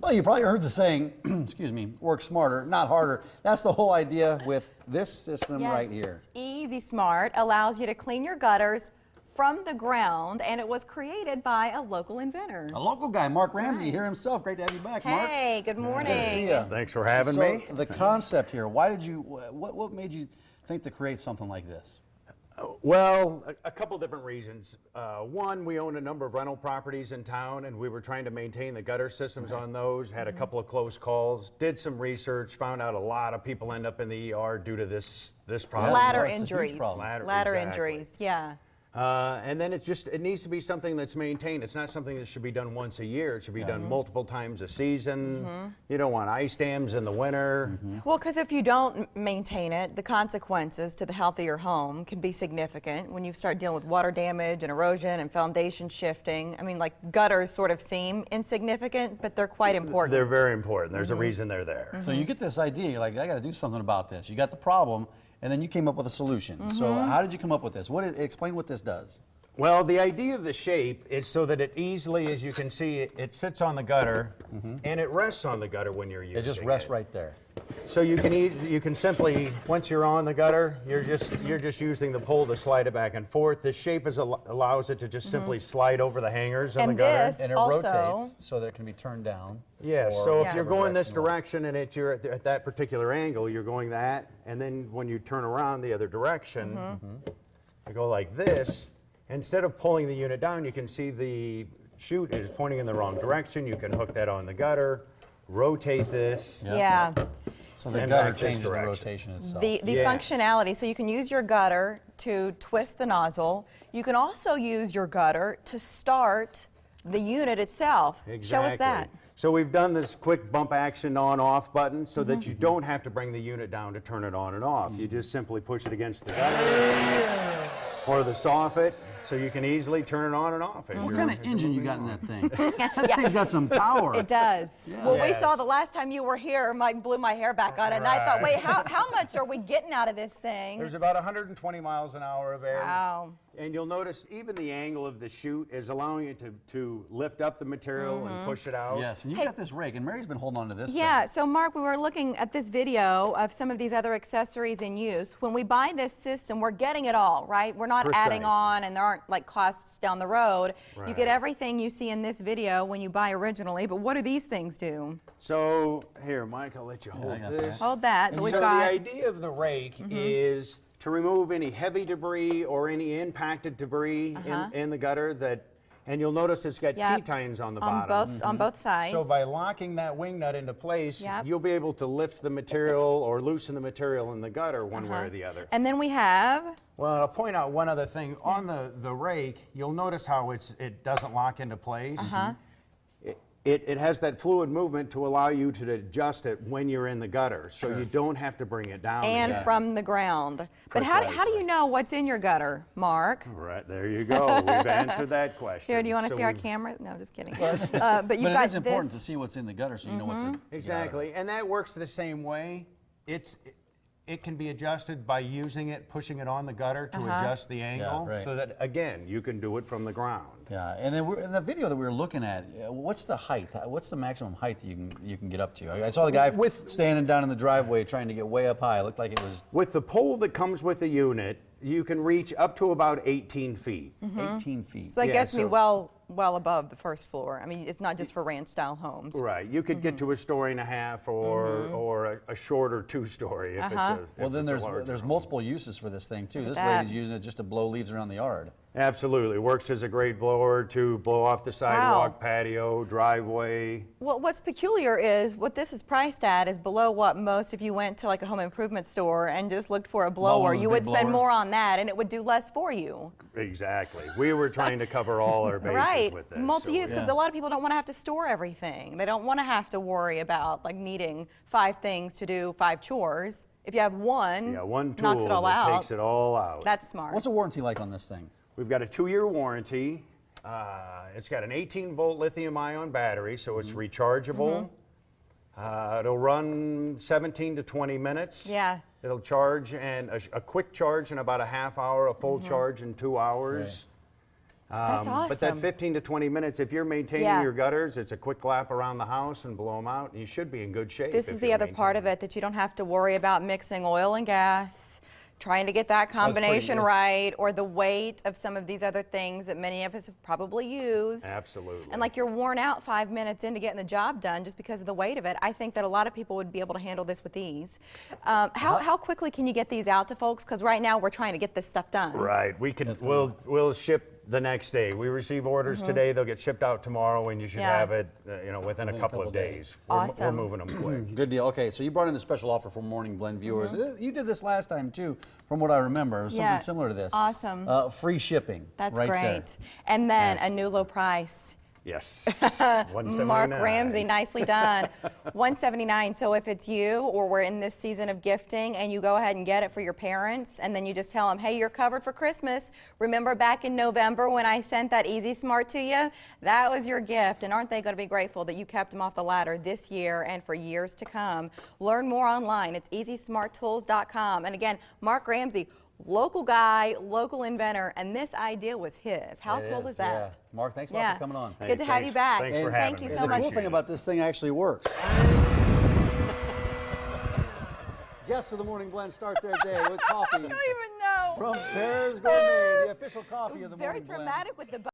Well, you probably heard the saying, excuse me, work smarter, not harder. That's the whole idea with this system right here. Easy Smart allows you to clean your gutters from the ground, and it was created by a local inventor. A local guy, Mark Ramsey, here himself. Great to have you back, Mark. Hey, good morning. Good to see you. Thanks for having me. The concept here, why did you, what made you think to create something like this? Well, a couple different reasons. One, we own a number of rental properties in town, and we were trying to maintain the gutter systems on those, had a couple of close calls, did some research, found out a lot of people end up in the ER due to this problem. Ladder Well, it's a huge injuries. problem. Ladder Exactly. injuries, yeah. And then it needs to be something that's maintained. It's not something that should be done once a year. It should be done multiple times a season. You don't want ice dams in the winter. Well, because if you don't maintain it, the consequences to the health of your home can be significant when you start dealing with water damage and erosion and foundation shifting. I mean, like gutters sort of seem insignificant, but they're quite important. They're very important. There's a reason they're there. So you get this idea, you're like, I got to do something about this. You got the problem, and then you came up with a solution. So how did you come up with this? Explain what this does. Well, the idea of the shape is so that it easily, as you can see, it sits on the gutter and it rests on the gutter when you're using it. It just rests right there. So you can simply, once you're on the gutter, you're just using the pole to slide it back and forth. The shape allows it to just simply slide over the hangers on the gutter. This And it also rotates so that it can be turned down. Yeah, or so if you're whatever going this you want. direction and you're at that particular angle, you're going that, and then when you turn around the other direction, you go like this. Instead of pulling the unit down, you can see the chute is pointing in the wrong direction. You can hook that on the gutter, rotate this. Yeah. So the And gutter back this changes the direction. rotation itself. The Yes. functionality, so you can use your gutter to twist the nozzle. You can also use your gutter to start the unit itself. Show us that. So we've done this quick bump action on-off button so that you don't have to bring the unit down to turn it on and off. You just simply push it against the gutter or the soffit, so you can easily turn it on and off. What kind of engine you got in that thing? That thing's got some power. It does. Well, we Yes. saw the last time you were here, Mike blew my hair back on it, and I thought, wait, how much are we getting out of this thing? There's about 120 miles an hour of air. Wow. And you'll notice even the angle of the chute is allowing it to lift up the material and push it out. Yes, and you got this rake, and Mary's been holding on to this Yeah, thing. so Mark, we were looking at this video of some of these other accessories in use. When we buy this system, we're getting it all, right? We're not adding Precisely. on, and there aren't like costs down the road. You Right. get everything you see in this video when you buy originally, but what do these things do? So here, Mike, I'll let you hold I got this. Hold that, but we've So got... the idea of the rake is to remove any heavy debris or any impacted debris in the gutter and you'll notice it's got Yep. T-tines on the on bottom. on both sides. So by locking that wing nut into place, Yep. you'll be able to lift the material or loosen the material in the gutter one way or the other. And then we have... Well, I'll point out one other thing. On the rake, you'll notice how it doesn't lock into place. It has that fluid movement to allow you to adjust it when you're in the gutter, so you don't have to bring it down. And again. from the ground. But how do Precisely. you know what's in your gutter, Mark? Right, there you go. We've answered that question. Here, do you want to So see our we've- camera? No, just kidding. But you've But got it is important this. to see what's in the gutter so you know what's in. Exactly, and that works the same way. It can be adjusted by using it, pushing it on the gutter to adjust the angle, right. so that, again, you can do it from the ground. Yeah, and then in the video that we were looking at, what's the height? What's the maximum height that you can get up to? I saw the guy standing down in the driveway trying to get way up high. It looked like it was With the pole that comes with the unit, you can reach up to about 18 feet. 18 feet. So that Yeah, gets me so- well above the first floor. I mean, it's not just for ranch-style homes. Right, you could get to a story and a half or a shorter two-story if it's a Well, then if it's a larger there's home. multiple uses for this thing too. This that. lady's using it just to blow leaves around the yard. Absolutely, works as a great blower to blow off the sidewalk, patio, driveway. Well, what's peculiar is what this is priced at is below what most, if you went to like a home improvement store and just looked for a blower, those you big would spend blowers. more on that and it would do less for you. Exactly. We were trying to cover all our bases Right, with this. multi-use, so because a lot of people don't want to have to store everything. They don't want to have to worry about like needing 5 things to do 5 chores. If you have one, yeah, one tool knocks it all that out. takes it all out. That's smart. What's the warranty like on this thing? We've got a 2-year warranty. It's got an 18-volt lithium-ion battery, so it's rechargeable. It'll run 17 to 20 minutes. Yeah. It'll charge, and a quick charge in about a half hour, a full charge in 2 hours. That's But that awesome. 15 to 20 minutes, if you're maintaining Yeah. your gutters, it's a quick lap around the house and blow them out, and you should be in good shape. This is the other part of it, that you don't have to worry about mixing oil and gas, trying to get that combination yes. right, or the weight of some of these other things that many of us have probably used. Absolutely. And like you're worn out 5 minutes into getting the job done just because of the weight of it. I think that a lot of people would be able to handle this with ease. How quickly can you get these out to folks? Because right now we're trying to get this stuff done. Right. We'll ship the next day. We receive orders today. They'll get shipped out tomorrow, and you should Yeah. have it, within a couple of days. We're Awesome. moving them quick. Good deal. Okay, so you brought in a special offer for Morning Blend viewers. You did this last time too, from what I remember. It was something Yeah. similar to this. Awesome. Free shipping. That's right great. there. And then Yes. a new low price. Yes. Mark $179. Ramsey, nicely done. $179. So if it's you, or we're in this season of gifting, and you go ahead and get it for your parents, and then you just tell them, hey, you're covered for Christmas. Remember back in November when I sent that Easy Smart to you? That was your gift. And aren't they going to be grateful that you kept them off the ladder this year and for years to come? Learn more online. It's easysmarttools.com. And again, Mark Ramsey, local guy, local inventor, and this idea was his. How It cool is that? Yeah. Mark, thanks a lot for coming on. Hey, Good to have you back. thanks for And having thank you me. so And the much. cool thing about this thing actually works. Guests of the Morning Blend start their day with coffee I don't even know. from Pears Gourmet, the official coffee It of the was very Morning Blend. dramatic with the